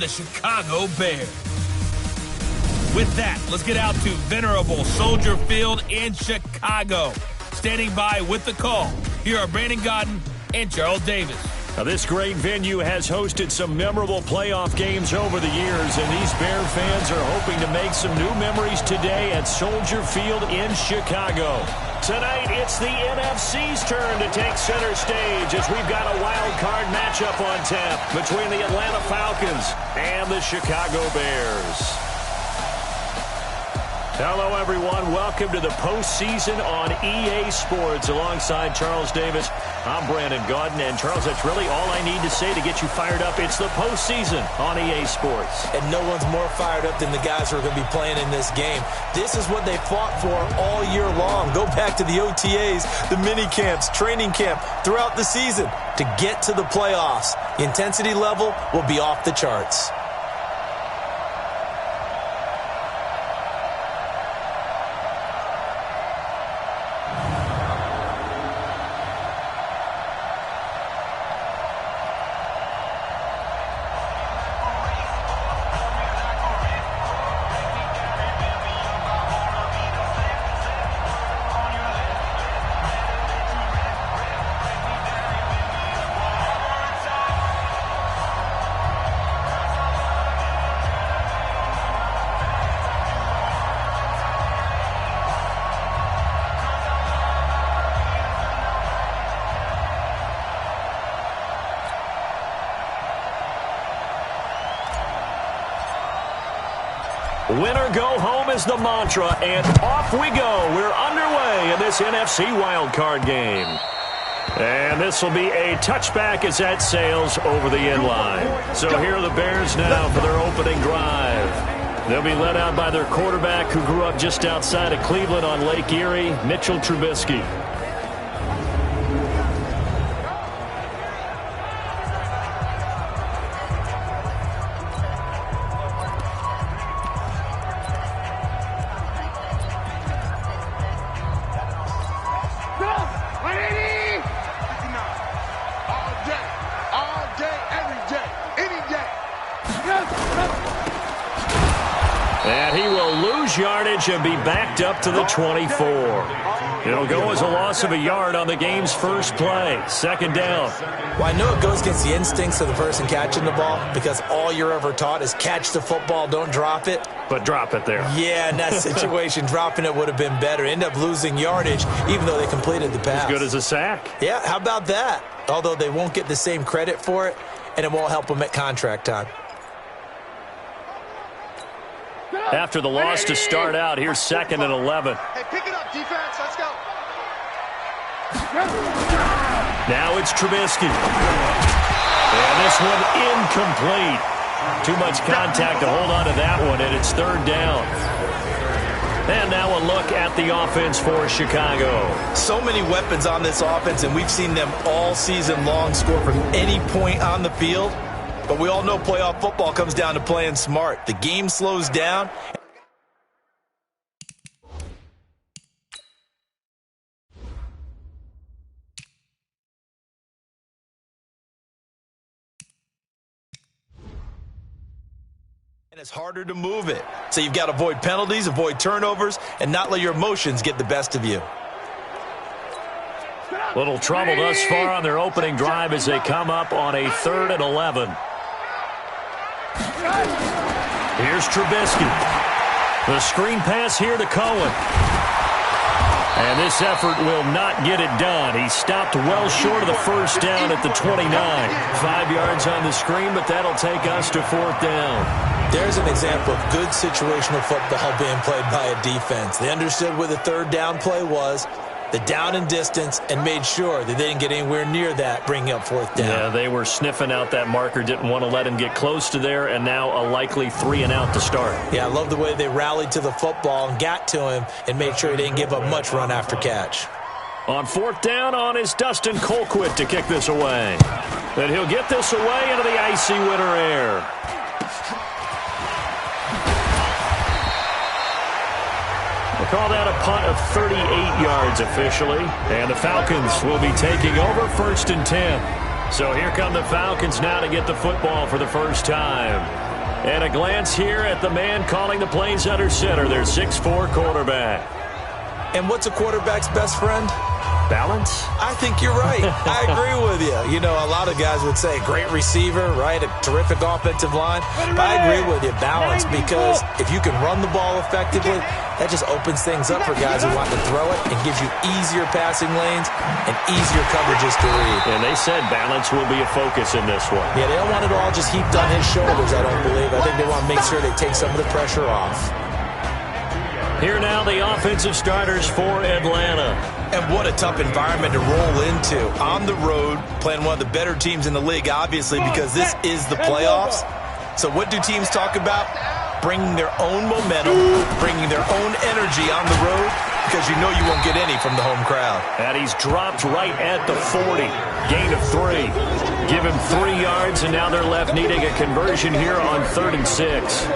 the Chicago Bears. With that, let's get out to venerable Soldier Field in Chicago. Standing by with the call, here are Brandon Godden and Charles Davis. Now, this great venue has hosted some memorable playoff games over the years, and these Bear fans are hoping to make some new memories today at Soldier Field in Chicago. Tonight, it's the NFC's turn to take center stage as we've got a wild card matchup on tap between the Atlanta Falcons and the Chicago Bears. Hello, everyone. Welcome to the postseason on EA Sports. Alongside Charles Davis, I'm Brandon Godden. And, Charles, that's really all I need to say to get you fired up. It's the postseason on EA Sports. And no one's more fired up than the guys who are going to be playing in this game. This is what they fought for all year long. Go back to the OTAs, the mini camps, training camp, throughout the season to get to the playoffs. The intensity level will be off the charts. Winner go home is the mantra, and off we go. We're underway in this NFC wildcard game. And this will be a touchback as that sails over the end line. So here are the Bears now for their opening drive. They'll be led out by their quarterback who grew up just outside of Cleveland on Lake Erie, Mitchell Trubisky. And he will lose yardage and be backed up to the 24. It'll go as a loss of a yard on the game's first play. Second down. Well, I know it goes against the instincts of the person catching the ball because all you're ever taught is catch the football, don't drop it. But drop it there. Yeah, in that situation, dropping it would have been better. End up losing yardage even though they completed the pass. As good as a sack. Yeah, how about that? Although they won't get the same credit for it, and it won't help them at contract time. After the loss to start out, here's 2nd and 11. Hey, pick it up, defense. Let's go. Now it's Trubisky. And this one incomplete. Too much contact to hold on to that one, and it's 3rd down. And now a look at the offense for Chicago. So many weapons on this offense, and we've seen them all season long score from any point on the field. But we all know playoff football comes down to playing smart. The game slows down. And it's harder to move it. So you've got to avoid penalties, avoid turnovers, and not let your emotions get the best of you. Little trouble thus far on their opening drive as they come up on a 3rd and 11. Here's Trubisky. The screen pass here to Cohen. And this effort will not get it done. He stopped well short of the first down at the 29. 5 yards on the screen, but that'll take us to 4th down. There's an example of good situational football being played by a defense. They understood where the 3rd down play was, the down and distance, and made sure that they didn't get anywhere near that, bringing up 4th down. Yeah, they were sniffing out that marker, didn't want to let him get close to there, and now a likely 3 and out to start. Yeah, I love the way they rallied to the football and got to him and made sure he didn't give up much run after catch. On 4th down on is Dustin Colquitt to kick this away. And he'll get this away into the icy winter air. We'll call that a punt of 38 yards officially. And the Falcons will be taking over 1st and 10. So here come the Falcons now to get the football for the first time. And a glance here at the man calling the plays under center, their 6'4" quarterback. And what's a quarterback's best friend? Balance? I think you're right. I agree with you. You know, a lot of guys would say great receiver, right? A terrific offensive line. But I agree with you, balance, because if you can run the ball effectively, that just opens things up for guys who want to throw it and gives you easier passing lanes and easier coverages to read. And they said balance will be a focus in this one. Yeah, they don't want it all just heaped on his shoulders, I don't believe. I think they want to make sure they take some of the pressure off. Here now the offensive starters for Atlanta. And what a tough environment to roll into. On the road, playing one of the better teams in the league, obviously, because this is the playoffs. So what do teams talk about? Bringing their own momentum, bringing their own energy on the road, because you know you won't get any from the home crowd. And he's dropped right at the 40. Gain of 3. Give him 3 yards, and now they're left needing a conversion here on 3rd and 6.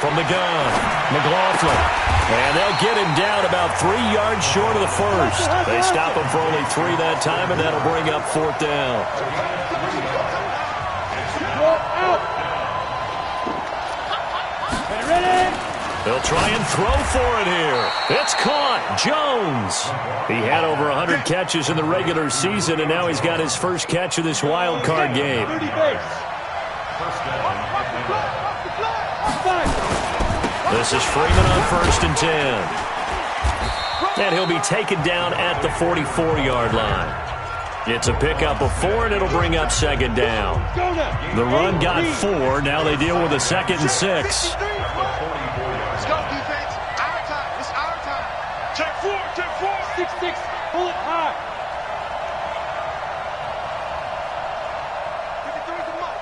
From the gun, McLaughlin. And they'll get him down about 3 yards short of the first. They stop him for only 3 that time, and that'll bring up 4th down. They'll try and throw for it here. It's caught. Jones. He had over 100 catches in the regular season, and now he's got his first catch of this wild card game. This is Freeman on 1st and 10. And he'll be taken down at the 44-yard line. It's a pickup of 4, and it'll bring up 2nd down. The run got 4. Now they deal with a 2nd and 6. Let's go, defense. Our time. It's our time. Check 4. 6-6. Pull it high.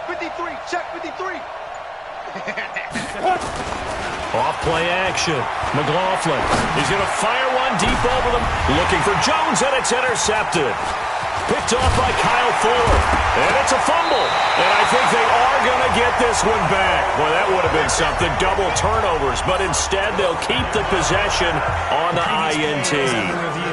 53. Check 53. Off-play action. McLaughlin. He's going to fire one deep over them. Looking for Jones, and it's intercepted. Picked off by Kyle Fuller. And it's a fumble. And I think they are going to get this one back. Boy, that would have been something. Double turnovers. But instead, they'll keep the possession on the INT.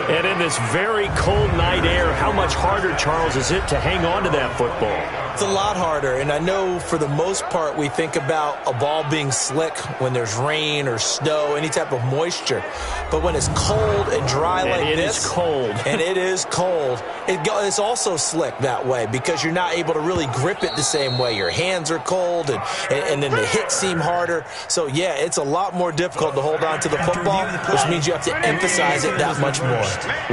And in this very cold night air, how much harder, Charles, is it to hang on to that football? It's a lot harder, and I know for the most part we think about a ball being slick when there's rain or snow, any type of moisture. But when it's cold and dry like this, is cold. And it is cold, it's also slick that way because you're not able to really grip it the same way. Your hands are cold, and then the hits seem harder. So, yeah, it's a lot more difficult to hold on to the football, which means you have to emphasize it that much more.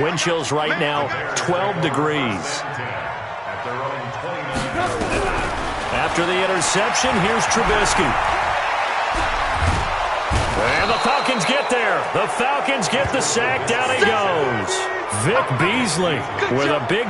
Wind chills right now, 12 degrees. After the interception, here's Trubisky. And the Falcons get there. The Falcons get the sack. Down he goes. Vic Beasley with a big...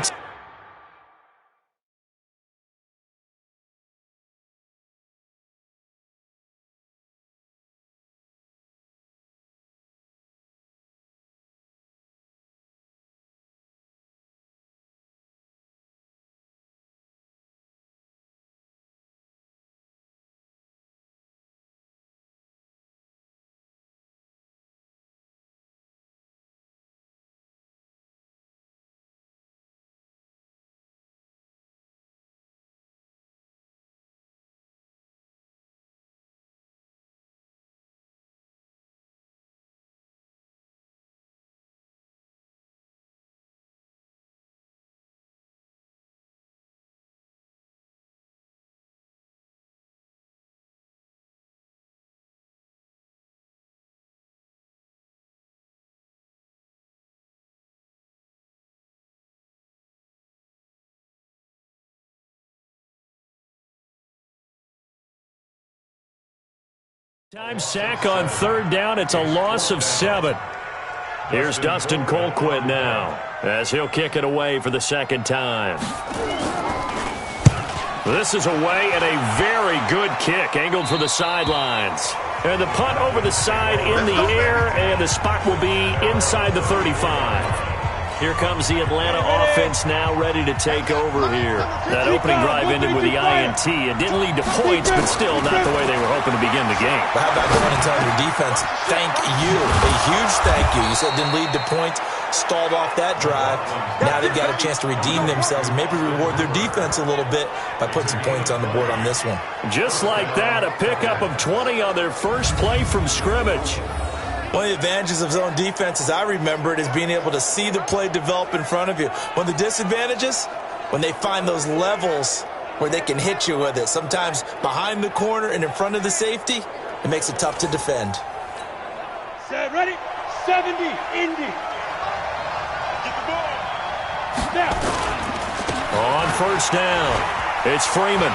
Time sack on 3rd down. It's a loss of 7. Here's Dustin Colquitt now as he'll kick it away for the 2nd time. This is away and a very good kick, angled for the sidelines. And the punt over the side in the air, and the spot will be inside the 35. Here comes the Atlanta offense now ready to take over here. That opening drive ended with the INT. It didn't lead to points, but still not the way they were hoping to begin the game. But how about going and telling your defense, thank you, a huge thank you. You said it didn't lead to points, stalled off that drive. Now they've got a chance to redeem themselves and maybe reward their defense a little bit by putting some points on the board on this one. Just like that, a pickup of 20 on their first play from scrimmage. One of the advantages of zone defense, as I remember it, is being able to see the play develop in front of you. One of the disadvantages, when they find those levels where they can hit you with it, sometimes behind the corner and in front of the safety, it makes it tough to defend. Set, ready, 70, Indy. Get the ball. Snap. On first down, it's Freeman.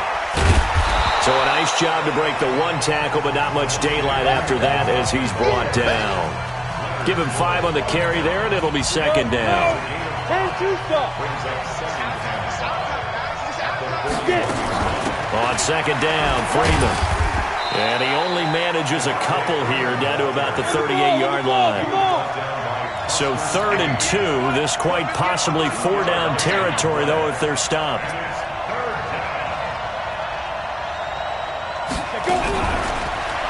So a nice job to break the one tackle, but not much daylight after that as he's brought down. Give him 5 on the carry there, and it'll be second down. On second down, Freeman. And he only manages a couple here, down to about the 38-yard line. So 3rd and 2, this quite possibly 4-down territory, though, if they're stopped.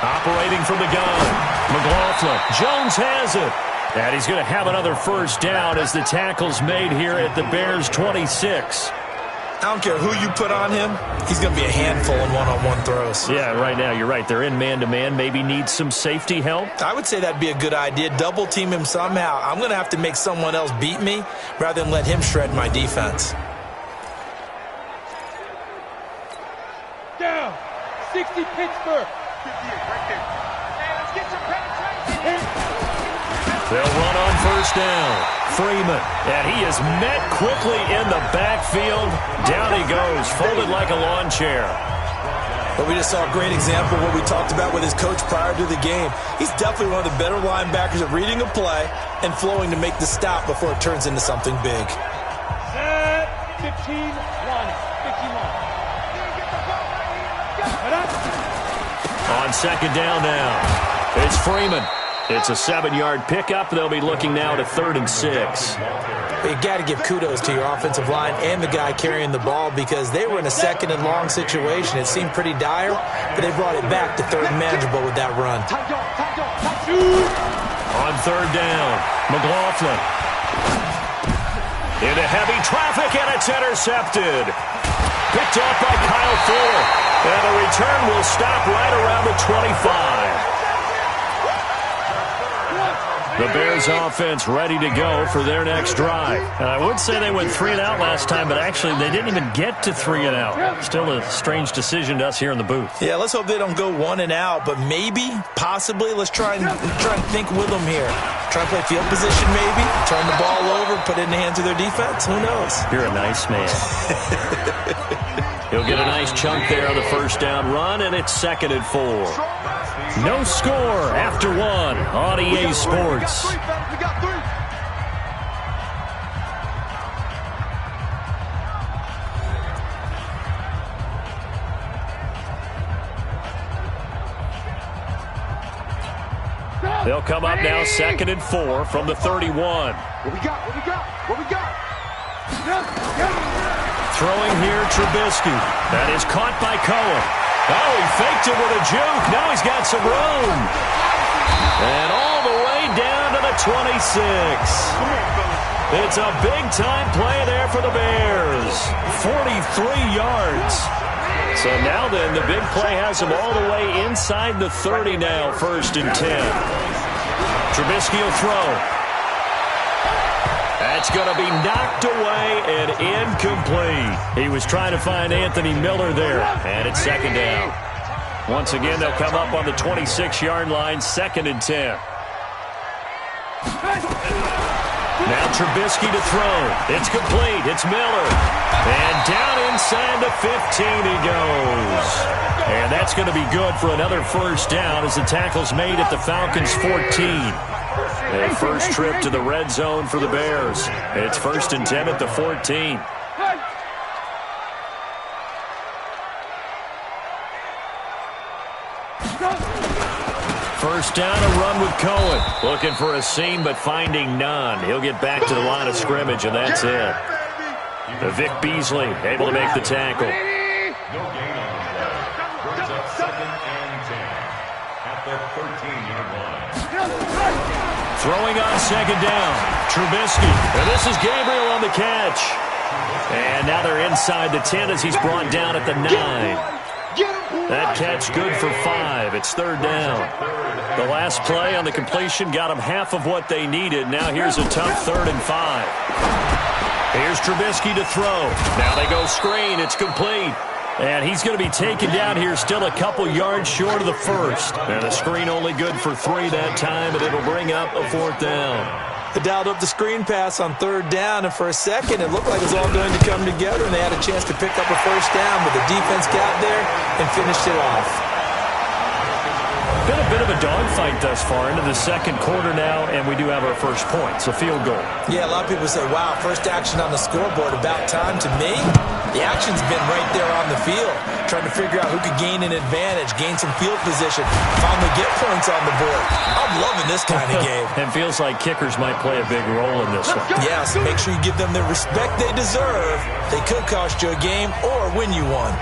Operating from the gun, McLaughlin. Jones has it. And he's going to have another first down as the tackle's made here at the Bears' 26. I don't care who you put on him, he's going to be a handful in one-on-one throws. Yeah, right now, you're right. They're in man-to-man. Maybe needs some safety help. I would say that'd be a good idea. Double team him somehow. I'm going to have to make someone else beat me rather than let him shred my defense. Down. 60 Pittsburgh. Right there. Hey, let's get some penetration. They'll run on first down. Freeman. And he is met quickly in the backfield. Down he goes, folded like a lawn chair. But we just saw a great example of what we talked about with his coach prior to the game. He's definitely one of the better linebackers at reading a play and flowing to make the stop before it turns into something big. Set. 15-1. 15-1. On second down now, it's Freeman. It's a 7-yard pickup. They'll be looking now to 3rd and 6. You got to give kudos to your offensive line and the guy carrying the ball because they were in a 2nd and long situation. It seemed pretty dire, but they brought it back to 3rd and manageable with that run. On 3rd down, McLaughlin. Into heavy traffic, and it's intercepted. Picked off by Kyle Fuller. And the return will stop right around the 25. The Bears offense ready to go for their next drive. And I would say they went 3 and out last time, but actually they didn't even get to 3 and out. Still a strange decision to us here in the booth. Yeah, let's hope they don't go 1 and out, but maybe, possibly, let's try and think with them here. Try and play field position maybe, turn the ball over, put it in the hands of their defense. Who knows? You're a nice man. He'll get a nice chunk there on the first down run, and it's 2nd and 4. No score after 1 on EA Sports. They'll come up now 2nd and 4 from the 31. What we got? What we got? What we got? Throwing here, Trubisky. That is caught by Cohen. Oh, he faked it with a juke. Now he's got some room. And all the way down to the 26. It's a big-time play there for the Bears. 43 yards. So now then, the big play has them all the way inside the 30 now, 1st and 10. Trubisky will throw. That's going to be knocked away and incomplete. He was trying to find Anthony Miller there, and it's 2nd down. Once again, they'll come up on the 26-yard line, 2nd and 10. Now Trubisky to throw. It's complete. It's Miller. And down inside the 15 he goes. And that's going to be good for another first down as the tackle's made at the Falcons' 14. Their first trip to the red zone for the Bears. It's 1st and 10 at the 14. First down, a run with Cohen. Looking for a seam, but finding none. He'll get back to the line of scrimmage, and that's it. Vic Beasley able to make the tackle. No gain on the play. Brings up 2nd and 10 at the 13-yard line. Throwing on 2nd down, Trubisky. And this is Gabriel on the catch. And now they're inside the 10 as he's brought down at the 9. That catch good for 5. It's 3rd down. The last play on the completion got them half of what they needed. Now here's a tough 3rd and 5. Here's Trubisky to throw. Now they go screen. It's complete. And he's going to be taken down here still a couple yards short of the first. And the screen only good for 3 that time, and it'll bring up a 4th down. They dialed up the screen pass on 3rd down, and for a second it looked like it was all going to come together, and they had a chance to pick up a 1st down, but the defense got there and finished it off. Been a bit of a dogfight thus far into the 2nd quarter now, and we do have our first point. It's a field goal. Yeah, a lot of people say, wow, first action on the scoreboard, about time. To me, the action's been right there on the field, trying to figure out who could gain an advantage, gain some field position, finally get points on the board. I'm loving this kind of game. And feels like kickers might play a big role in this one. Yeah, so make sure you give them the respect they deserve. They could cost you a game or win you one.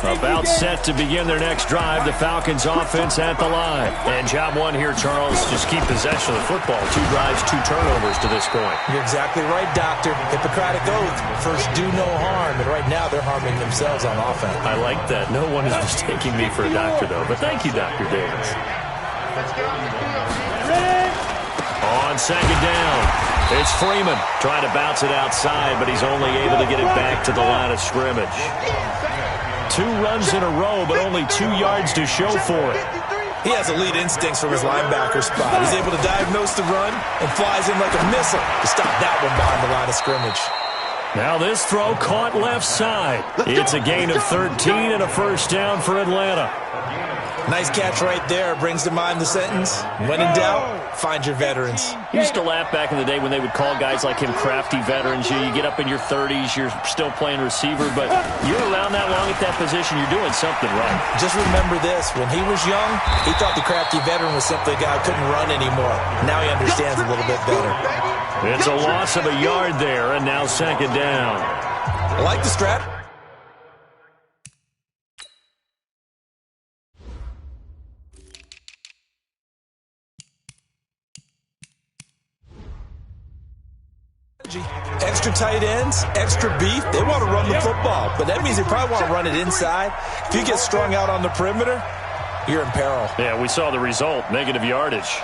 About set to begin their next drive, the Falcons offense at the line. And job one here, Charles, just keep possession of the football. 2 drives, 2 turnovers to this point. You're exactly right, Doctor. Hippocratic oath. First, do no harm. And right now, they're harming themselves on offense. I like that. No one is mistaking me for a doctor, though. But thank you, Dr. Davis. On 2nd down, it's Freeman trying to bounce it outside, but he's only able to get it back to the line of scrimmage. 2 runs in a row, but only 2 yards to show for it. He has elite instincts from his linebacker spot. He's able to diagnose the run and flies in like a missile to stop that one behind the line of scrimmage. Now this throw caught left side. It's a gain of 13 and a first down for Atlanta. Nice catch right there. Brings to mind the sentence, when in doubt, find your veterans. You used to laugh back in the day when they would call guys like him crafty veterans. You get up in your 30s, you're still playing receiver, but you're around that long at that position, you're doing something right. Just remember this. When he was young, he thought the crafty veteran was simply a guy who couldn't run anymore. Now he understands a little bit better. It's a loss of a yard there, and now 2nd down. I like the strap. Extra tight ends, extra beef. They want to run the football, but that means they probably want to run it inside. If you get strung out on the perimeter, you're in peril. Yeah, we saw the result, negative yardage.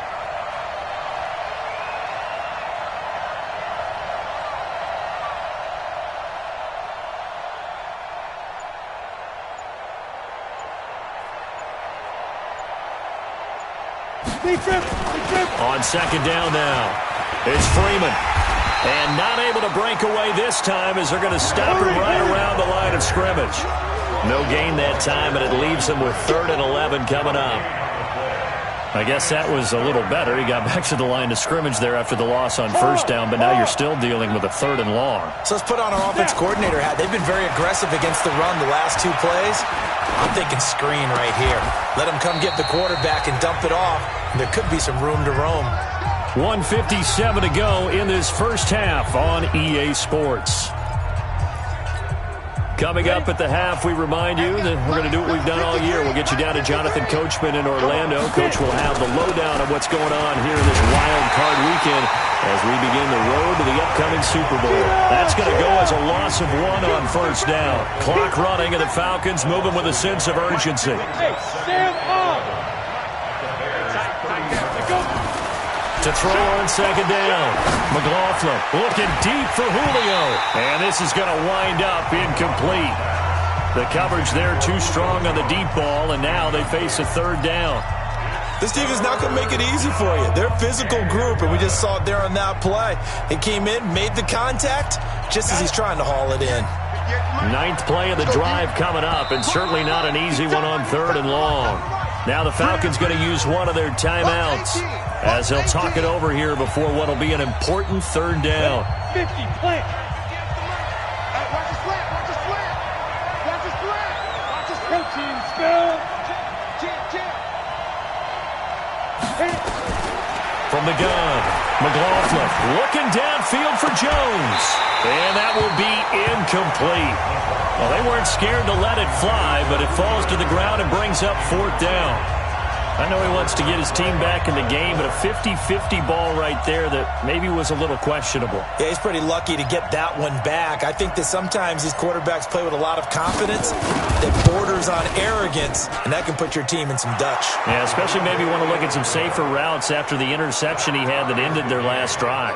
On 2nd down now, it's Freeman. And not able to break away this time as they're going to stop him right around the line of scrimmage. No gain that time, and it leaves them with 3rd and 11 coming up. I guess that was a little better. He got back to the line of scrimmage there after the loss on 1st down, but now you're still dealing with a 3rd and long. So let's put on our offense coordinator hat. They've been very aggressive against the run the last 2 plays. I'm thinking screen right here. Let him come get the quarterback and dump it off. There could be some room to roam. 1:57 to go in this first half on EA Sports. Coming up at the half, we remind you that we're going to do what we've done all year. We'll get you down to Jonathan Coachman in Orlando. Coach will have the lowdown of what's going on here in this wild card weekend as we begin the road to the upcoming Super Bowl. That's going to go as a loss of 1 on 1st down. Clock running, and the Falcons moving with a sense of urgency. To throw on 2nd down. McLaughlin looking deep for Julio. And this is going to wind up incomplete. The coverage there too strong on the deep ball, and now they face a 3rd down. This team is not going to make it easy for you. They're a physical group, and we just saw it there on that play. He came in, made the contact, just as he's trying to haul it in. 9th play of the drive coming up, and certainly not an easy one on 3rd and long. Now the Falcons going to use one of their timeouts as they'll talk it over here before what will be an important third down. 50, plant. Watch the slant, watch the slant. Watch the slant. Watch the protein spell. From the gun, McLaughlin looking downfield for Jones. And that will be incomplete. Well, they weren't scared to let it fly, but it falls to the ground and brings up fourth down. I know he wants to get his team back in the game, but a 50-50 ball right there that maybe was a little questionable. Yeah, he's pretty lucky to get that one back. I think that sometimes these quarterbacks play with a lot of confidence that borders on arrogance, and that can put your team in some Dutch. Yeah, especially maybe want to look at some safer routes after the interception he had that ended their last drive.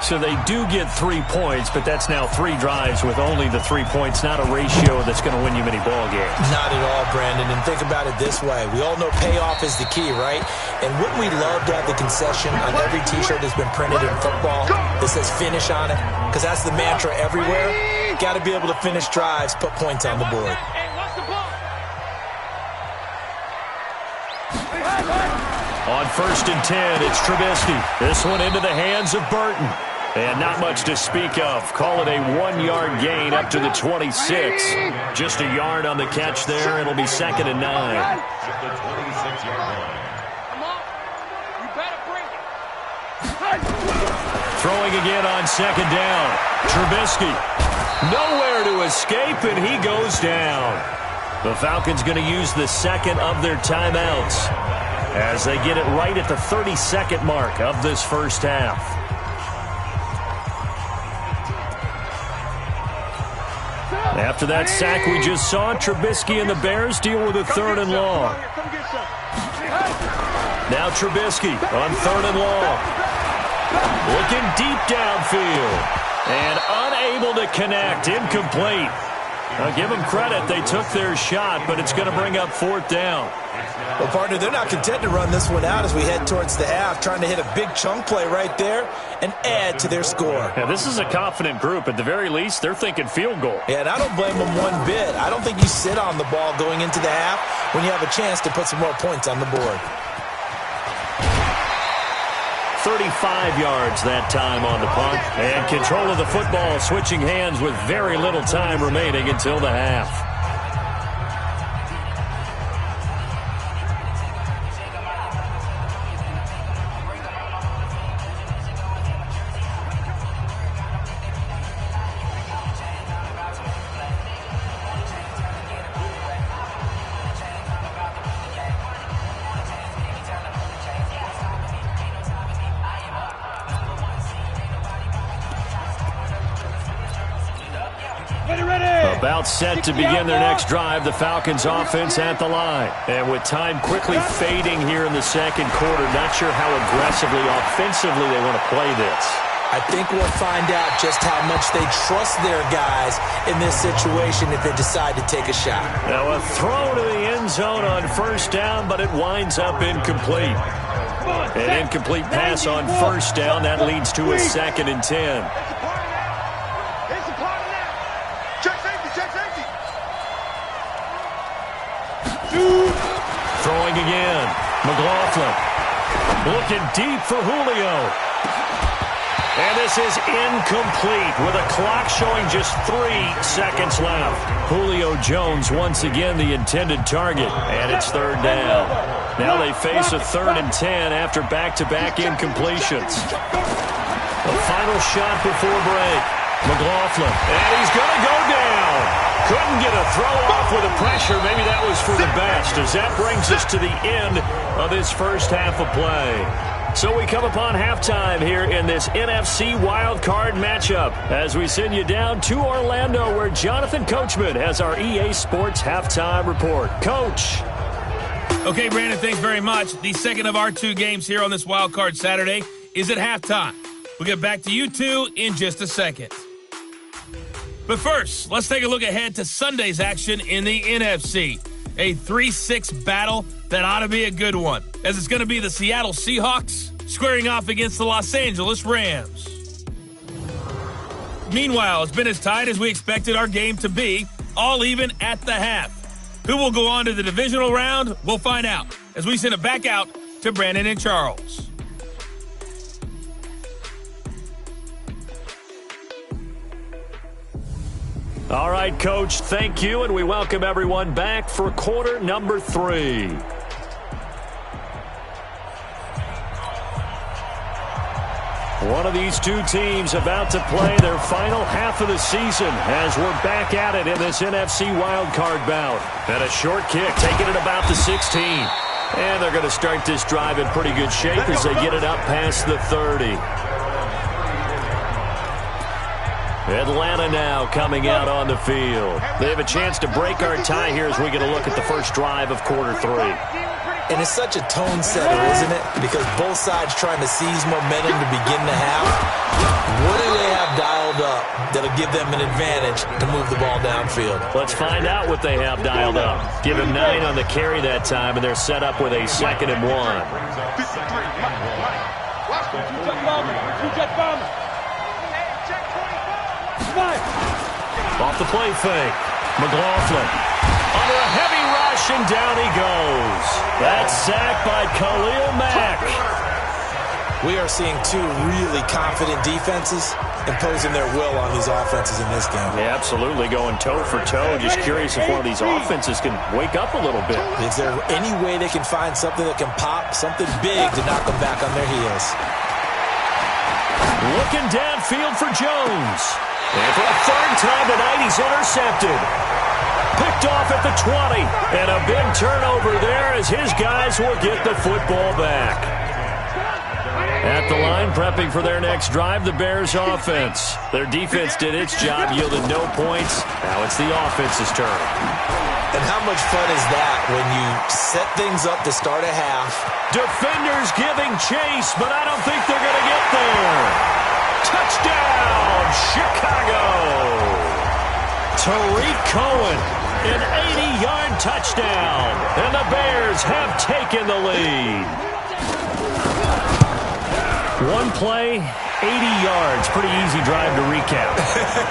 So they do get 3 points, but that's now 3 drives with only the 3 points, not a ratio that's going to win you many ball games. Not at all, Brandon. And think about it this way. We all know payoff is the key, right? And wouldn't we love to have the concession on every T-shirt that's been printed in football that says finish on it? Because that's the mantra everywhere. Got to be able to finish drives, put points on the board. On 1st and 10, it's Trubisky. This one into the hands of Burton. And not much to speak of. Call it a 1-yard gain up to the 26. Just a yard on the catch there. It'll be 2nd and 9. Come on. You better bring it. Throwing again on 2nd down. Trubisky. Nowhere to escape, and he goes down. The Falcons going to use the second of their timeouts as they get it right at the 32nd mark of this first half. After that sack we just saw, Trubisky and the Bears deal with a 3rd and long. Now Trubisky on 3rd and long. Looking deep downfield. And unable to connect. Incomplete. Now give them credit. They took their shot, but it's going to bring up 4th down. Well, partner, they're not content to run this one out as we head towards the half, trying to hit a big chunk play right there and add to their score. Yeah, this is a confident group. At the very least, they're thinking field goal. Yeah, and I don't blame them one bit. I don't think you sit on the ball going into the half when you have a chance to put some more points on the board. 35 yards that time on the punt. And control of the football, switching hands with very little time remaining until the half. About set to begin their next drive, the Falcons offense at the line. And with time quickly fading here in the second quarter, not sure how aggressively, offensively they want to play this. I think we'll find out just how much they trust their guys in this situation if they decide to take a shot. Now a throw to the end zone on 1st down, but it winds up incomplete. An incomplete pass on 1st down, that leads to a 2nd and 10. Throwing again. McLaughlin. Looking deep for Julio. And this is incomplete with a clock showing just 3 seconds left. Julio Jones once again the intended target. And it's 3rd down. Now they face a 3rd and 10 after back-to-back incompletions. The final shot before break. McLaughlin. And he's going to go down. Couldn't get a throw off with the pressure. Maybe that was for the best, as that brings us to the end of this first half of play. So we come upon halftime here in this NFC Wildcard matchup as we send you down to Orlando, where Jonathan Coachman has our EA Sports halftime report. Coach. Okay, Brandon, thanks very much. The second of our 2 games here on this Wildcard Saturday is at halftime. We'll get back to you two in just a second. But first, let's take a look ahead to Sunday's action in the NFC. A 3-6 battle that ought to be a good one, as it's going to be the Seattle Seahawks squaring off against the Los Angeles Rams. Meanwhile, it's been as tight as we expected our game to be, all even at the half. Who will go on to the divisional round? We'll find out as we send it back out to Brandon and Charles. All right, Coach, thank you, and we welcome everyone back for quarter number 3. One of these two teams about to play their final half of the season as we're back at it in this NFC Wildcard bout. And a short kick, taking it about the 16. And they're going to start this drive in pretty good shape as they get it up past the 30. Atlanta now coming out on the field. They have a chance to break our tie here as we get a look at the first drive of quarter 3. And it's such a tone setter, isn't it? Because both sides trying to seize momentum to begin the half. What do they have dialed up that'll give them an advantage to move the ball downfield? Let's find out what they have dialed up. Give him 9 on the carry that time, and they're set up with a 2nd and 1. Off the play fake. McLaughlin under a heavy rush, and down he goes. That's sacked by Khalil Mack. We are seeing two really confident defenses imposing their will on these offenses in this game. Yeah, absolutely, going toe for toe. Just curious if one of these offenses can wake up a little bit. Is there any way they can find something that can pop, something big to knock them back on their heels? Looking downfield for Jones. And for the 3rd time tonight, he's intercepted. Picked off at the 20. And a big turnover there as his guys will get the football back. At the line, prepping for their next drive, the Bears offense. Their defense did its job, yielded no points. Now it's the offense's turn. And how much fun is that when you set things up to start a half? Defenders giving chase, but I don't think they're going to get there. Touchdown, Chicago! Tariq Cohen, an 80-yard touchdown, and the Bears have taken the lead. One play, 80 yards. Pretty easy drive to recap.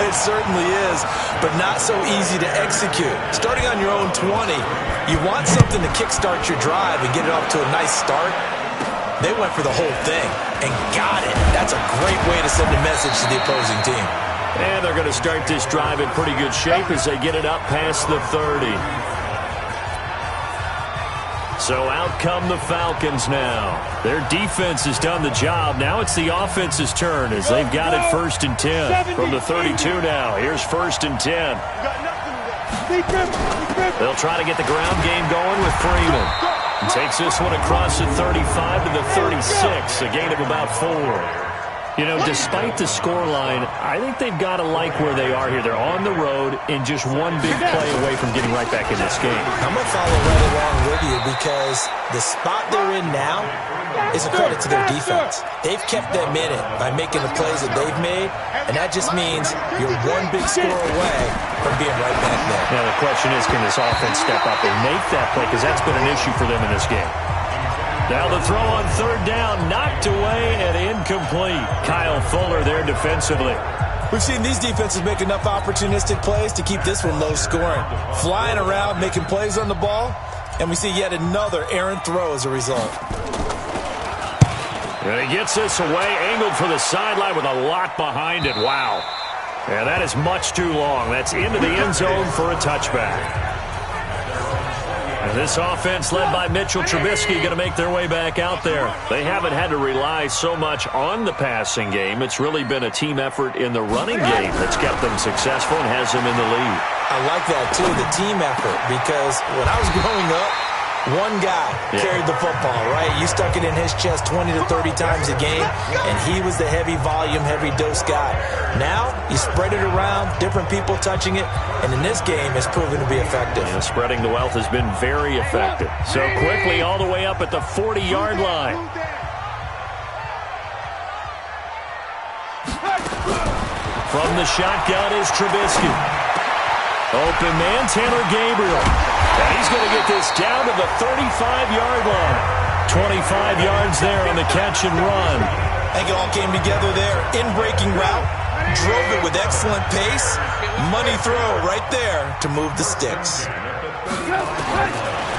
It certainly is, but not so easy to execute. Starting on your own 20, you want something to kickstart your drive and get it off to a nice start. They went for the whole thing and got it. That's a great way to send a message to the opposing team. And they're going to start this drive in pretty good shape as they get it up past the 30. So out come the Falcons now. Their defense has done the job. Now it's the offense's turn as they've got it 1st and 10 from the 32 now. Here's 1st and 10. They'll try to get the ground game going with Freeman. He takes this one across the 35 to the 36, a gain of about 4. You know, despite the scoreline, I think they've got to like where they are here. They're on the road and just one big play away from getting right back in this game. I'm going to follow right along with you because the spot they're in now is a credit to their defense. They've kept them in it by making the plays that they've made, and that just means you're one big score away from being right back there. Now the question is, can this offense step up and make that play? Because that's been an issue for them in this game. Now the throw on 3rd down, knocked away and incomplete. Kyle Fuller there defensively. We've seen these defenses make enough opportunistic plays to keep this one low scoring. Flying around, making plays on the ball, and we see yet another errant throw as a result. And he gets this away, angled for the sideline with a lot behind it. Wow. And that is much too long. That's into the end zone for a touchback. And this offense led by Mitchell Trubisky going to make their way back out there. They haven't had to rely so much on the passing game. It's really been a team effort in the running game that's kept them successful and has them in the lead. I like that, too, the team effort, because when I was growing up, one guy carried the football, right? You stuck it in his chest 20 to 30 times a game, and he was the heavy volume, heavy dose guy. Now, you spread it around, different people touching it, and in this game, it's proven to be effective. And spreading the wealth has been very effective. So quickly all the way up at the 40-yard line. From the shotgun is Trubisky. Open man, Taylor Gabriel. And he's going to get this down to the 35-yard line. 25 yards there on the catch and run. I think it all came together there. In-breaking route, drove it with excellent pace. Money throw right there to move the sticks.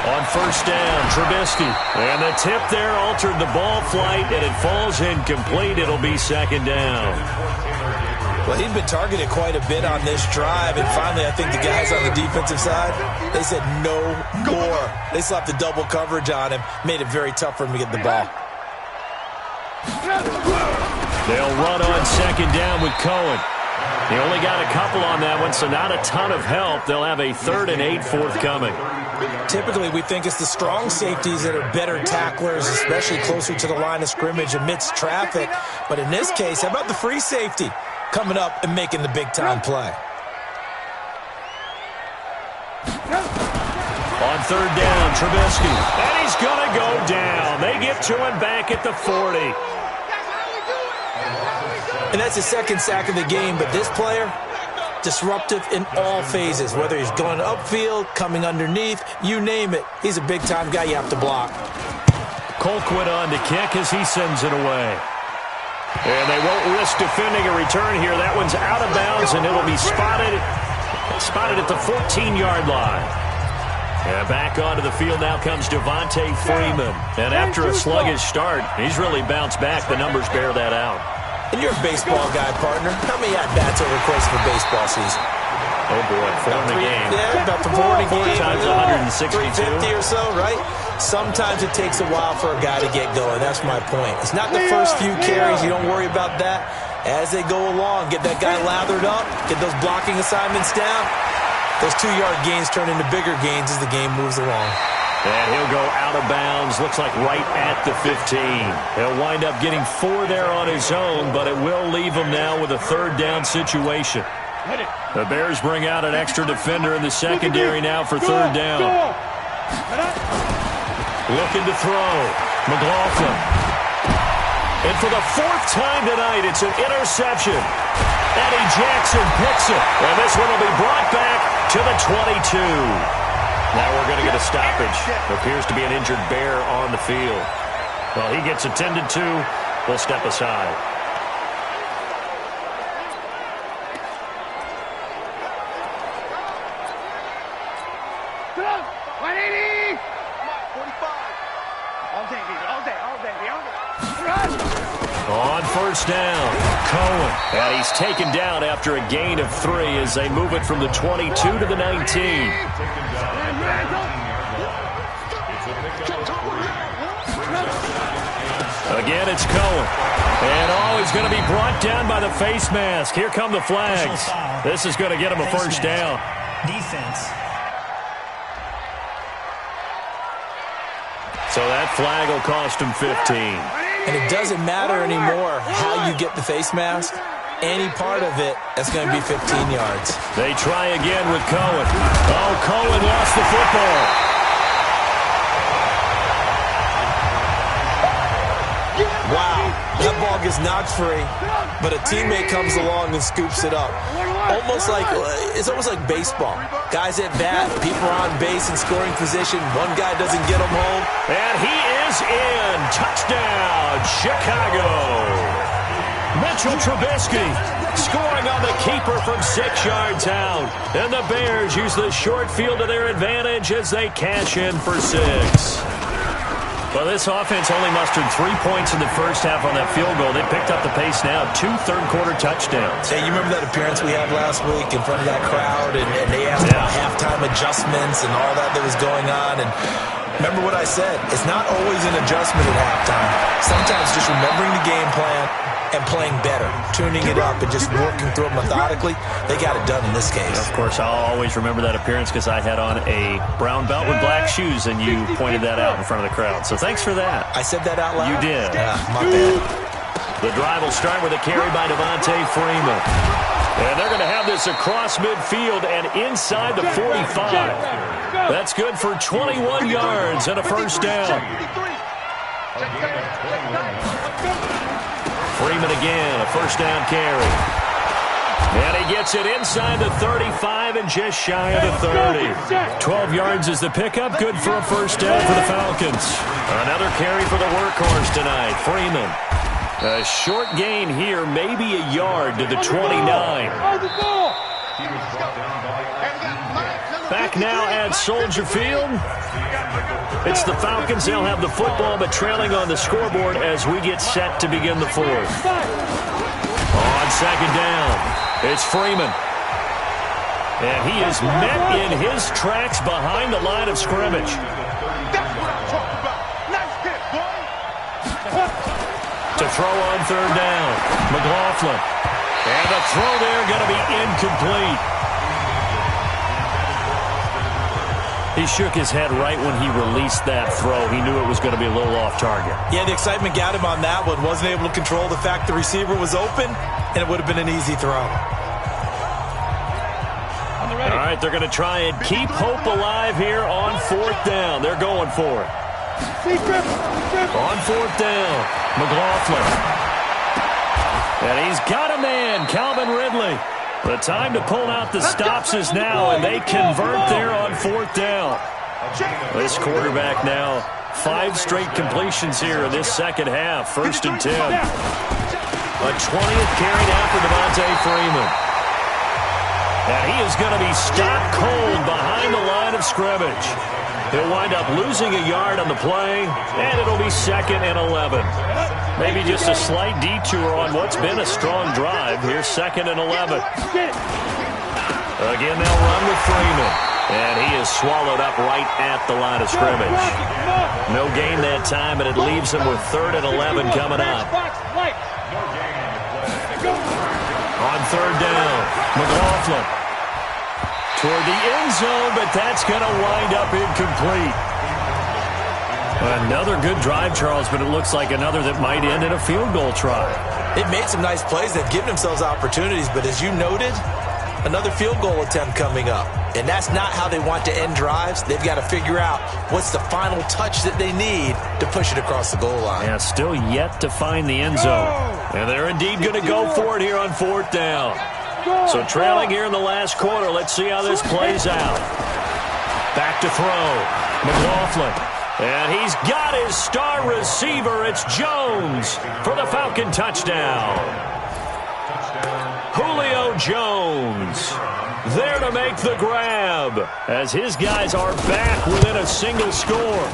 On first down, Trubisky. And the tip there altered the ball flight, and it falls incomplete. It'll be second down. Well, he's been targeted quite a bit on this drive, and finally I think the guys on the defensive side, they said no more. They slapped the double coverage on him, made it very tough for him to get the ball. They'll run on second down with Cohen. He only got a couple on that one, so not a ton of help. They'll have a 3rd and 8 forthcoming. Typically, we think it's the strong safeties that are better tacklers, especially closer to the line of scrimmage amidst traffic. But in this case, how about the free safety coming up and making the big-time play? On third down, Trubisky. And he's going to go down. They get to him back at the 40. And that's his second sack of the game, but this player, disruptive in all phases, whether he's going upfield, coming underneath, you name it. He's a big-time guy you have to block. Colquitt on to kick as he sends it away. And they won't risk defending a return here. That one's out of bounds, and it'll be spotted at the 14-yard line. And back onto the field now comes Devontae Freeman. And after a sluggish start, he's really bounced back. The numbers bear that out. And you're a baseball guy, partner. How many at-bats over the course of a baseball season? Oh, boy, 4 in the game. Yeah, about the 4 in a game. 4 times 162. 350 or so, right? Sometimes it takes a while for a guy to get going. That's my point. It's not the first few carries. You don't worry about that. As they go along, get that guy lathered up, get those blocking assignments down. Those 2-yard gains turn into bigger gains as the game moves along. And he'll go out of bounds, looks like right at the 15. He'll wind up getting 4 there on his own, but it will leave him now with a 3rd down situation. The Bears bring out an extra defender in the secondary now for 3rd down. Looking to throw. McLaughlin. And for the 4th time tonight, it's an interception. Eddie Jackson picks it. And this one will be brought back to the 22. Now we're going to get a stoppage. Appears to be an injured Bear on the field. Well, he gets attended to. We'll step aside. On first down, Cohen. And he's taken down after a gain of 3 as they move it from the 22 to the 19. Again, it's Cohen. And he's going to be brought down by the face mask. Here come the flags. This is going to get him a first down. Defense. So that flag will cost him 15. And it doesn't matter anymore how you get the face mask. Any part of it, that's going to be 15 yards. They try again with Cohen. Oh, Cohen lost the football. Wow, that ball gets knocked free, but a teammate comes along and scoops it up. It's almost like baseball. Guys at bat, people are on base in scoring position. One guy doesn't get them home. And he is in. Touchdown, Chicago. Mitchell Trubisky scoring on the keeper from 6 yards out. And the Bears use the short field to their advantage as they cash in for 6. Well, this offense only mustered 3 points in the first half on that field goal. They picked up the pace now. 2 third-quarter touchdowns. Hey, you remember that appearance we had last week in front of that crowd? And they asked about halftime adjustments and all that was going on. And remember what I said. It's not always an adjustment at halftime. Sometimes just remembering the game plan and playing better, tuning it up and just working through it methodically. They got it done in this case. Of course, I'll always remember that appearance because I had on a brown belt with black shoes, and you pointed that out in front of the crowd. So thanks for that. I said that out loud? You did. Yeah, my bad. The drive will start with a carry by Devontae Freeman. And they're going to have this across midfield and inside the 45. That's good for 21 yards and a first down. Freeman again, a first down carry. And he gets it inside the 35 and just shy of the 30. 12 yards is the pickup, good for a first down for the Falcons. Another carry for the workhorse tonight, Freeman. A short gain here, maybe a yard to the 29. Back now at Soldier Field. It's the Falcons. They'll have the football, but trailing on the scoreboard as we get set to begin the fourth. On second down, it's Freeman. And he is met in his tracks behind the line of scrimmage. That's what I'm talking about. Nice hit, boy. To throw on third down, McLaughlin. And the throw there going to be incomplete. He shook his head right when he released that throw. He knew it was going to be a little off target. Yeah, the excitement got him on that one. Wasn't able to control the fact the receiver was open, and it would have been an easy throw. All right, they're going to try and keep hope alive here on fourth down. They're going for it. On fourth down, McLaughlin. And he's got a man, Calvin Ridley. The time to pull out the stops is now, and they convert there on fourth down. This quarterback now, 5 straight completions here in this second half. First and 10. A 20th carry now for Devontae Freeman. And he is going to be stopped cold behind the line of scrimmage. He'll wind up losing a yard on the play, and it'll be 2nd and 11. Maybe just a slight detour on what's been a strong drive. Here's 2nd and 11. Again, they'll run with Freeman. And he is swallowed up right at the line of scrimmage. No gain that time, and it leaves him with 3rd and 11 coming up. On third down, McLaughlin. Toward the end zone, but that's going to wind up incomplete. Another good drive, Charles, but it looks like another that might end in a field goal try. They've made some nice plays. They've given themselves opportunities, but as you noted, another field goal attempt coming up. And that's not how they want to end drives. They've got to figure out what's the final touch that they need to push it across the goal line. Yeah, still yet to find the end zone. And they're indeed going to go for it here on fourth down. So trailing here in the last quarter. Let's see how this plays out. Back to throw. McLaughlin. And he's got his star receiver. It's Jones for the Falcon touchdown. Julio Jones there to make the grab as his guys are back within a single score.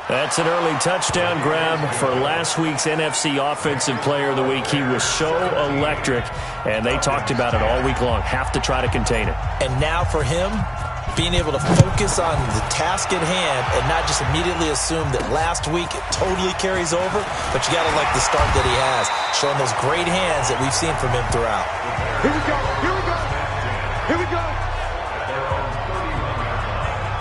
That's an early touchdown grab for last week's NFC Offensive Player of the Week. He was so electric, and they talked about it all week long. Have to try to contain it. And now for him, being able to focus on the task at hand and not just immediately assume that last week it totally carries over, but you got to like the start that he has, showing those great hands that we've seen from him throughout. Here we go. Here we go. Here we go.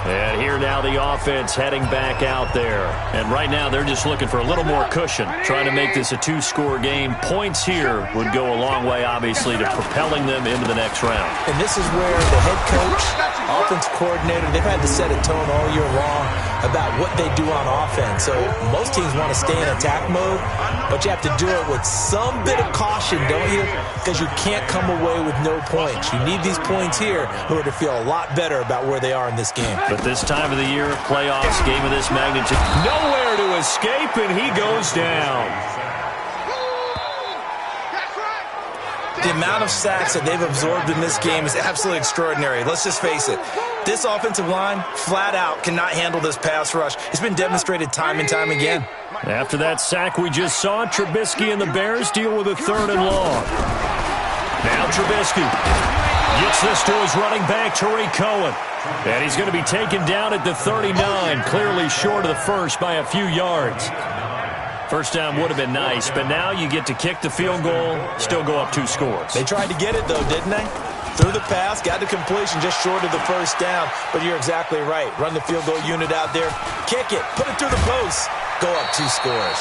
And here now the offense heading back out there. And right now they're just looking for a little more cushion, trying to make this a 2-score game. Points here would go a long way, obviously, to propelling them into the next round. And this is where the head coach, offense coordinator, they've had to set a tone all year long about what they do on offense. So most teams want to stay in attack mode, but you have to do it with some bit of caution, don't you? Because you can't come away with no points. You need these points here in order to feel a lot better about where they are in this game. But this time of the year, playoffs, game of this magnitude, nowhere to escape, and he goes down. The amount of sacks that they've absorbed in this game is absolutely extraordinary. Let's just face it. This offensive line, flat out, cannot handle this pass rush. It's been demonstrated time and time again. After that sack we just saw, Trubisky and the Bears deal with a 3rd and long. Now Trubisky gets this to his running back, Tariq Cohen. And he's going to be taken down at the 39, clearly short of the first by a few yards. First down would have been nice, but now you get to kick the field goal, still go up 2 scores. They tried to get it, though, didn't they? Threw the pass, got the completion just short of the first down. But you're exactly right. Run the field goal unit out there. Kick it. Put it through the post. Go up 2 scores.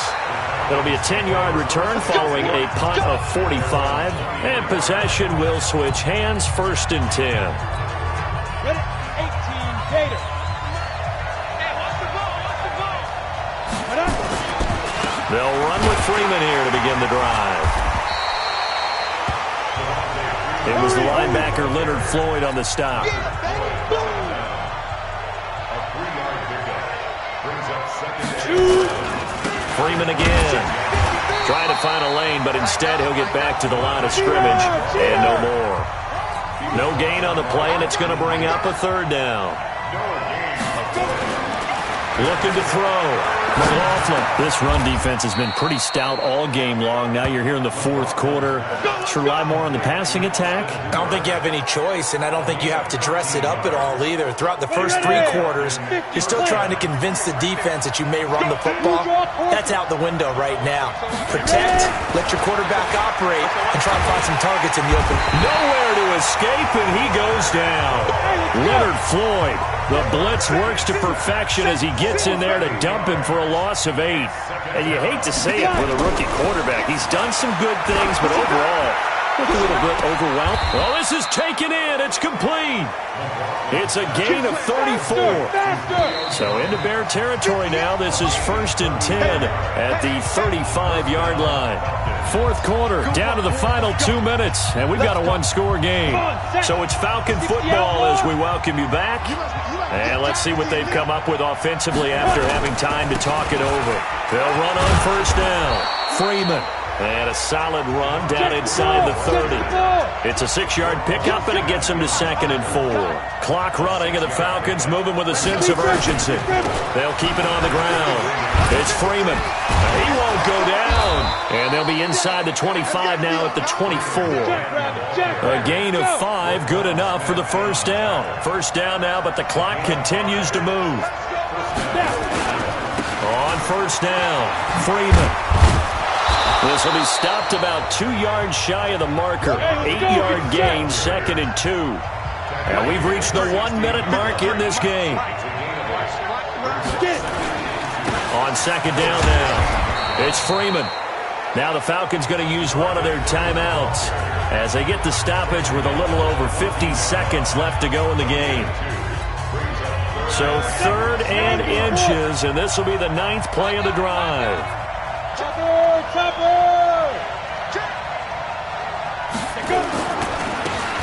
It'll be a 10-yard return following a punt of 45. And possession will switch hands, 1st and 10. Ready? 18, Gator. Hey, what's the ball? What's the ball? They'll run with Freeman here to begin the drive. It was the linebacker Leonard Floyd on the stop. Freeman again. Trying to find a lane, but instead he'll get back to the line of scrimmage and no more. No gain on the play, and it's going to bring up a third down. Looking to throw. McLaughlin. This run defense has been pretty stout all game long. Now you're here in the fourth quarter. To rely more on the passing attack? I don't think you have any choice, and I don't think you have to dress it up at all either. Throughout the first 3 quarters, you're still trying to convince the defense that you may run the football. That's out the window right now. Protect, let your quarterback operate, and try and find some targets in the open. Nowhere to escape, and he goes down. Leonard Floyd. The blitz works to perfection as he gets in there to dump him for a loss of 8. And you hate to say it with a rookie quarterback. He's done some good things, but overall, look a little bit overwhelmed. Well, this is taken in. It's complete. It's a gain of 34. So into Bear territory now. This is 1st and 10 at the 35-yard line. Fourth quarter, down to the final 2 minutes, and we've got a one-score game. So it's Falcon football as we welcome you back. And let's see what they've come up with offensively after having time to talk it over. They'll run on first down. Freeman. And a solid run down inside the 30. It's a 6-yard pickup, and it gets him to 2nd and 4. Clock running, and the Falcons moving with a sense of urgency. They'll keep it on the ground. It's Freeman. He won't go down. And they'll be inside the 25 now at the 24. A gain of 5, good enough for the first down. First down now, but the clock continues to move. On first down, Freeman. This will be stopped about 2 yards shy of the marker. 8-yard gain, 2nd and 2. And we've reached the 1-minute mark in this game. On second down now, it's Freeman. Now the Falcons going to use one of their timeouts as they get the stoppage with a little over 50 seconds left to go in the game. So 3rd and inches, and this will be the 9th play of the drive.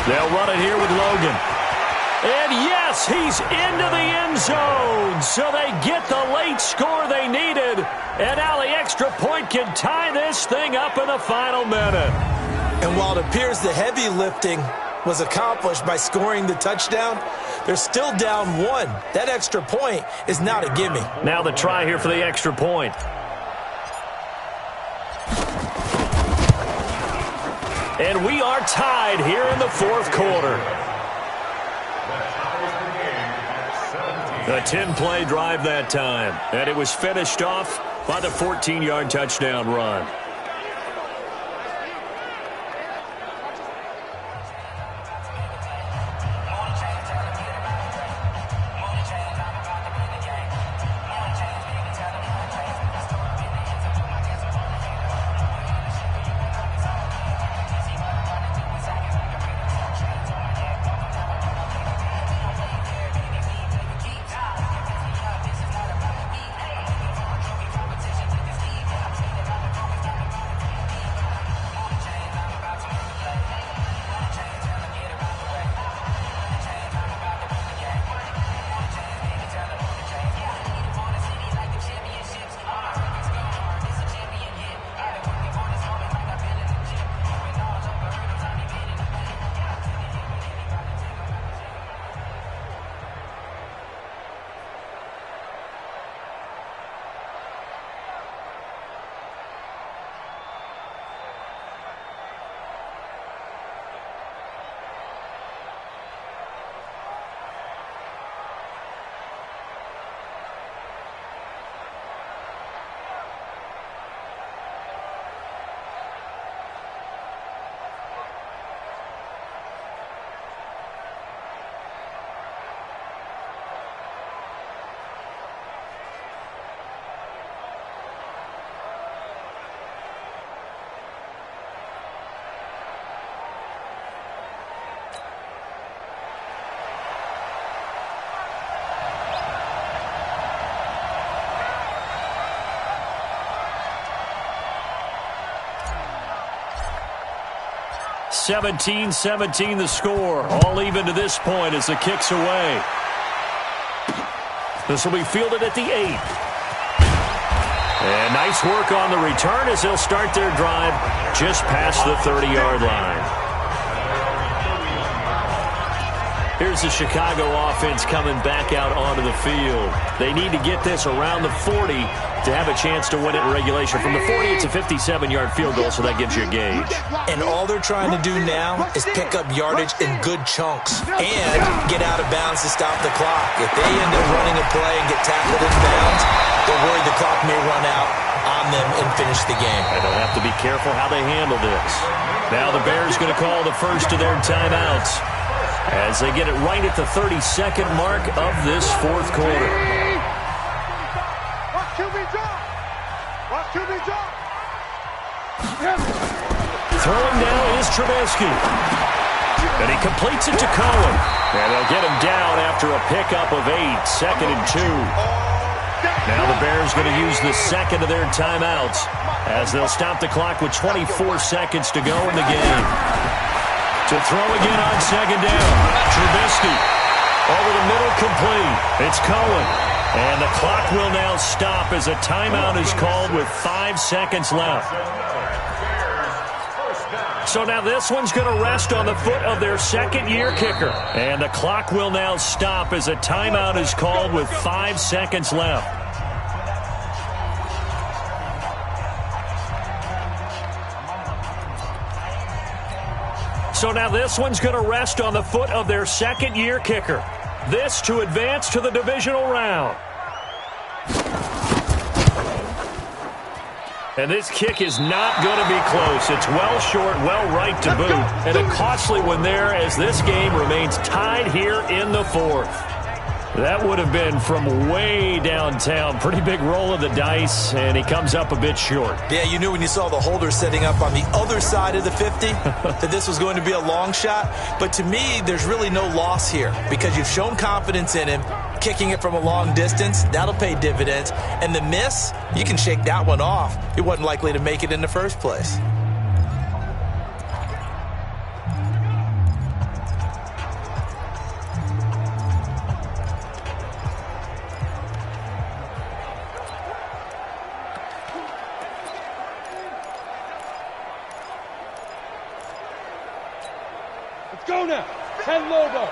They'll run it here with Logan. And yes, he's into the end zone. So they get the late score they needed. And now the extra point can tie this thing up in the final minute. And while it appears the heavy lifting was accomplished by scoring the touchdown, they're still down 1. That extra point is not a gimme. Now the try here for the extra point. And we are tied here in the fourth quarter. A 10-play drive that time. And it was finished off by the 14-yard touchdown run. (17-17) the score. All even to this point as the kick's away. This will be fielded at the 8. And nice work on the return as they'll start their drive just past the 30-yard line. Here's the Chicago offense coming back out onto the field. They need to get this around the 40 to have a chance to win it in regulation. From the 40, it's a 57-yard field goal, so that gives you a gauge. And all they're trying to do now is pick up yardage in good chunks and get out of bounds to stop the clock. If they end up running a play and get tackled in bounds, they're worried the clock may run out on them and finish the game. And they'll have to be careful how they handle this. Now the Bears going to call the first of their timeouts as they get it right at the 32nd mark of this fourth quarter. Watch QB drop. Watch QB drop. Throwing now is Trubisky. And he completes it to Cohen. And they'll get him down after a pickup of 8, 2nd and 2. Now the Bears going to use the second of their timeouts as they'll stop the clock with 24 seconds to go in the game. To throw again on second down. Trubisky over the middle, complete. It's Cohen. And the clock will now stop as a timeout is called with 5 seconds left. So now this one's going to rest on the foot of their second-year kicker. And the clock will now stop as a timeout is called with 5 seconds left. So now this one's going to rest on the foot of their second-year kicker. This to advance to the divisional round. And this kick is not going to be close. It's well short, well right to boot. And a costly one there as this game remains tied here in the fourth. That would have been from way downtown. Pretty big roll of the dice, and he comes up a bit short. Yeah, you knew when you saw the holder setting up on the other side of the 50 that this was going to be a long shot. But to me, there's really no loss here because you've shown confidence in him. Kicking it from a long distance, that'll pay dividends. And the miss, you can shake that one off. He wasn't likely to make it in the first place. Let's go now. 10 logo.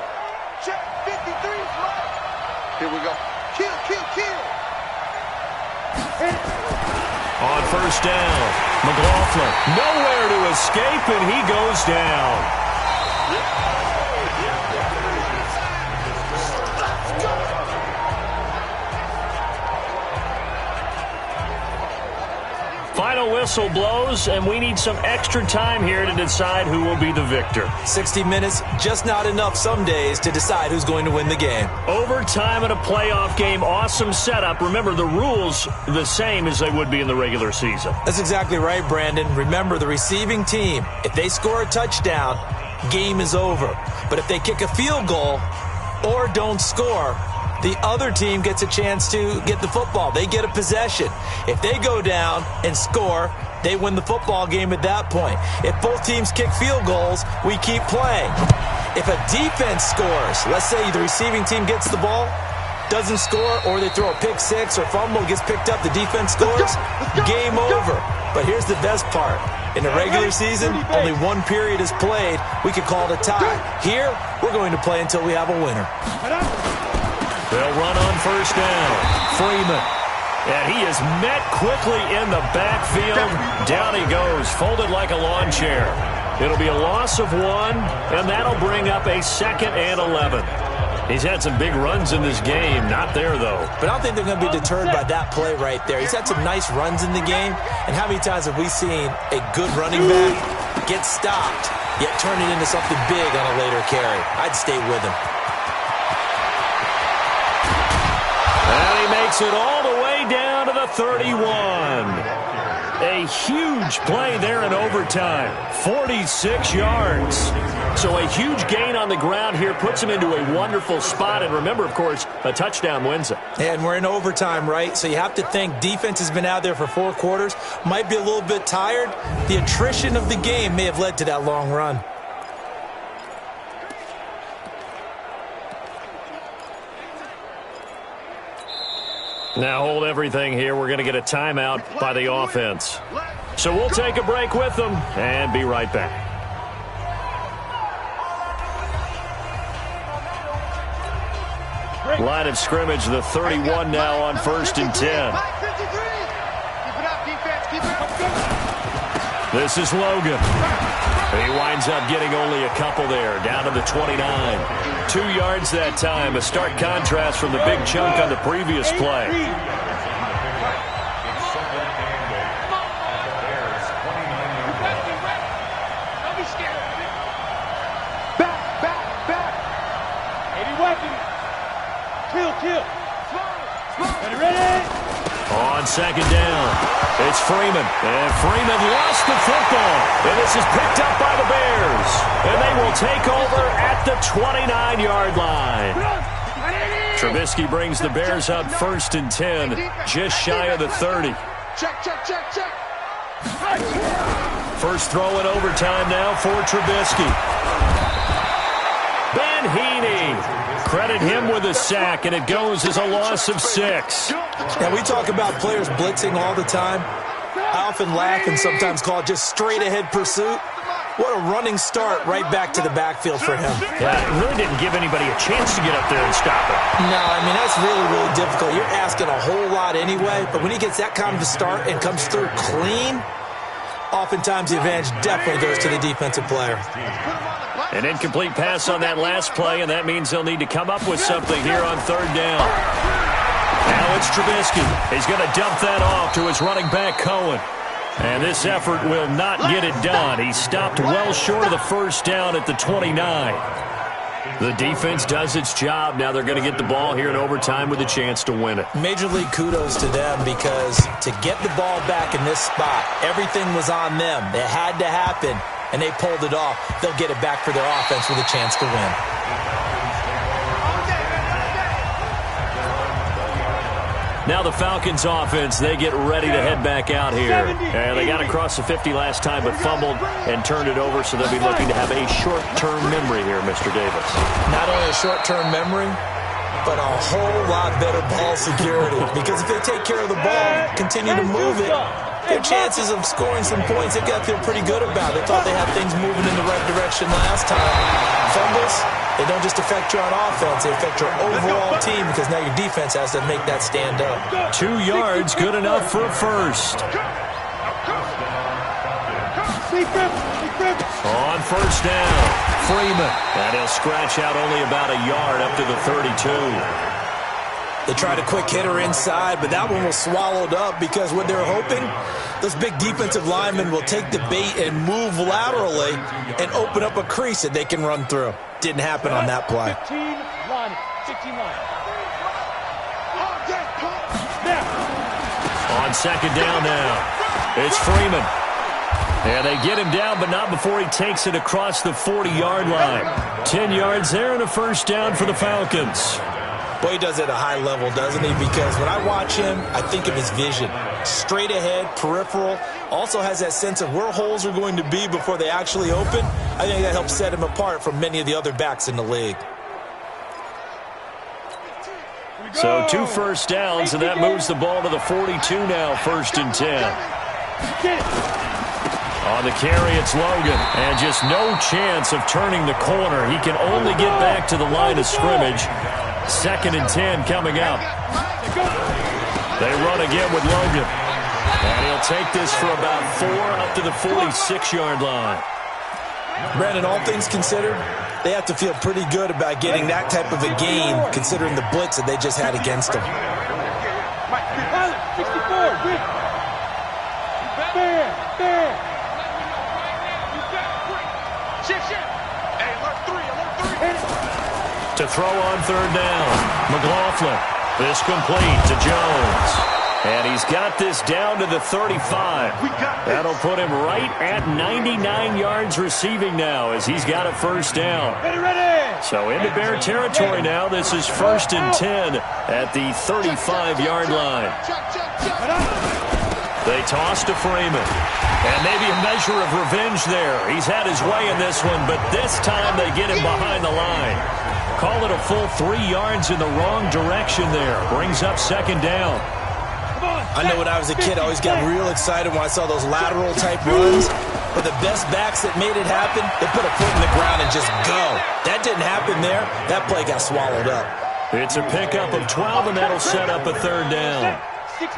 Check 53 right. Here we go. Kill, kill, kill. On first down, McLaughlin nowhere to escape, and he goes down. Final whistle blows, and we need some extra time here to decide who will be the victor. 60 minutes, just not enough some days to decide who's going to win the game. Overtime in a playoff game, awesome setup. Remember, the rules the same as they would be in the regular season. That's exactly right, Brandon. Remember, the receiving team, if they score a touchdown, game is over. But if they kick a field goal or don't score, the other team gets a chance to get the football. They get a possession. If they go down and score, they win the football game at that point. If both teams kick field goals, we keep playing. If a defense scores, let's say the receiving team gets the ball, doesn't score, or they throw a pick six or fumble, gets picked up, the defense scores, game over. But here's the best part. In the regular season, only one period is played. We could call it a tie. Here, we're going to play until we have a winner. They'll run on first down. Freeman. And he is met quickly in the backfield. Down he goes, folded like a lawn chair. It'll be a loss of 1, and that'll bring up a 2nd and 11. He's had some big runs in this game. Not there, though. But I don't think they're going to be deterred by that play right there. He's had some nice runs in the game. And how many times have we seen a good running back get stopped, yet turn it into something big on a later carry? I'd stay with him. And he makes it all the way down to the 31. A huge play there in overtime. 46 yards. So a huge gain on the ground here puts him into a wonderful spot. And remember, of course, a touchdown wins it. And we're in overtime, right? So you have to think defense has been out there for 4 quarters. Might be a little bit tired. The attrition of the game may have led to that long run. Now hold everything here. We're going to get a timeout by the offense. So we'll take a break with them and be right back. Line of scrimmage, the 31 now on 1st and 10. This is Logan. He winds up getting only a couple there, down to the 29. 2 yards that time, a stark contrast from the big chunk on the previous play. On 2nd down, it's Freeman. And Freeman lost the football. And this is picked up by the Bears. And they will take over at the 29-yard line. Trubisky brings the Bears up 1st and 10, just shy of the 30. Check. First throw in overtime now for Trubisky. Ben Heaney. Credit him with a sack, and it goes as a loss of 6. And we talk about players blitzing all the time. I often laugh and sometimes call it just straight-ahead pursuit. What a running start right back to the backfield for him. Yeah, it really didn't give anybody a chance to get up there and stop it. No, I mean, that's really, really difficult. You're asking a whole lot anyway, but when he gets that kind of a start and comes through clean, oftentimes the advantage definitely goes to the defensive player. An incomplete pass on that last play, and that means they'll need to come up with something here on 3rd down. Now it's Trubisky. He's going to dump that off to his running back, Cohen. And this effort will not get it done. He stopped well short of the 1st down at the 29. The defense does its job. Now they're going to get the ball here in overtime with a chance to win it. Major league kudos to them, because to get the ball back in this spot, everything was on them. It had to happen, and they pulled it off. They'll get it back for their offense with a chance to win. Now the Falcons offense, they get ready to head back out here. And they got across the 50 last time but fumbled and turned it over, so they'll be looking to have a short-term memory here, Mr. Davis. Not only a short-term memory, but a whole lot better ball security. Because if they take care of the ball, continue to move it, their chances of scoring some points, they've got to feel pretty good about it. They thought they had things moving in the right direction last time. Fumbles, they don't just affect you on offense, they affect your overall team, because now your defense has to make that stand up. 2 yards, good enough for a first. On 1st down, Freeman. And he'll scratch out only about a yard up to the 32. They tried a quick hitter inside, but that one was swallowed up, because what they're hoping, those big defensive linemen will take the bait and move laterally and open up a crease that they can run through. Didn't happen on that play. 15 line. On 2nd down now, it's Freeman. And they get him down, but not before he takes it across the 40-yard line. 10 yards there and a 1st down for the Falcons. Boy, he does it at a high level, doesn't he? Because when I watch him, I think of his vision. Straight ahead, peripheral. Also has that sense of where holes are going to be before they actually open. I think that helps set him apart from many of the other backs in the league. So 2 1st downs, and that moves the ball to the 42 now, 1st and 10. On the carry, it's Logan. And just no chance of turning the corner. He can only get back to the line of scrimmage. 2nd and 10 coming up. They run again with Logan. And he'll take this for about 4 up to the 46-yard line. Brandon, all things considered, they have to feel pretty good about getting that type of a gain, considering the blitz that they just had against them. 64. To throw on 3rd down, McLaughlin. This complete to Jones. And he's got this down to the 35. That'll put him right at 99 yards receiving now, as he's got a 1st down. So into Bear territory now. This is 1st and 10 at the 35-yard line. They toss to Freeman. And maybe a measure of revenge there. He's had his way in this one, but this time they get him behind the line. Call it a full 3 yards in the wrong direction there. Brings up 2nd down. I know when I was a kid, I always got real excited when I saw those lateral-type runs. But the best backs that made it happen, they put a foot in the ground and just go. That didn't happen there. That play got swallowed up. It's a pickup of 12, and that'll set up a third down.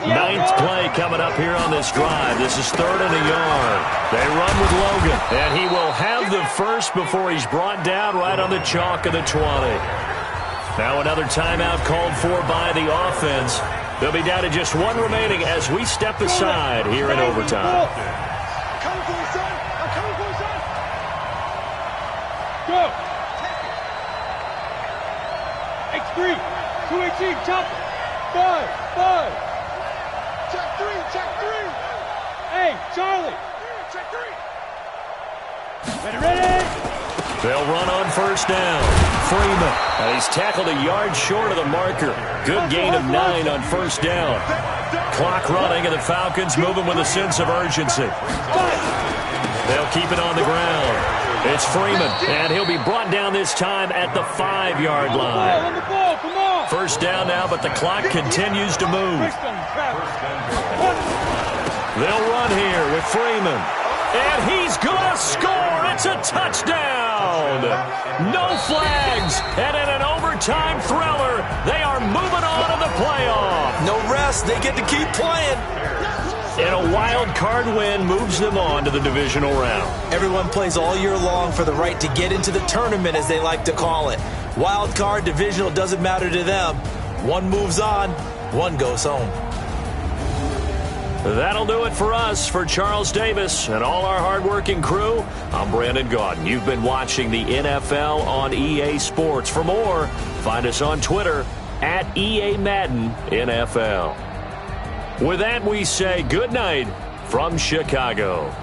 Ninth play coming up here on this drive. This is 3rd and a yard. They run with Logan, and he will have the first before he's brought down right on the chalk of the 20. Now another timeout called for by the offense. They'll be down to just one remaining as we step aside here in overtime. Go! X3, 218, chop it. 5. Check 3. Hey, Charlie. Check 3. Ready. They'll run on first down. Freeman. And he's tackled a yard short of the marker. Good gain of 9 on first down. Clock running, and the Falcons moving with a sense of urgency. They'll keep it on the ground. It's Freeman, and he'll be brought down this time at the 5-yard line. First down now, but the clock continues to move. They'll run here with Freeman. And he's going to score. It's a touchdown. No flags. And in an overtime thriller, they are moving on to the playoff. No rest. They get to keep playing. And a wild card win moves them on to the divisional round. Everyone plays all year long for the right to get into the tournament, as they like to call it. Wild card, divisional, doesn't matter to them. One moves on, one goes home. That'll do it for us. For Charles Davis and all our hardworking crew, I'm Brandon Gaudin. You've been watching the NFL on EA Sports. For more, find us on Twitter at EA Madden NFL. With that, we say good night from Chicago.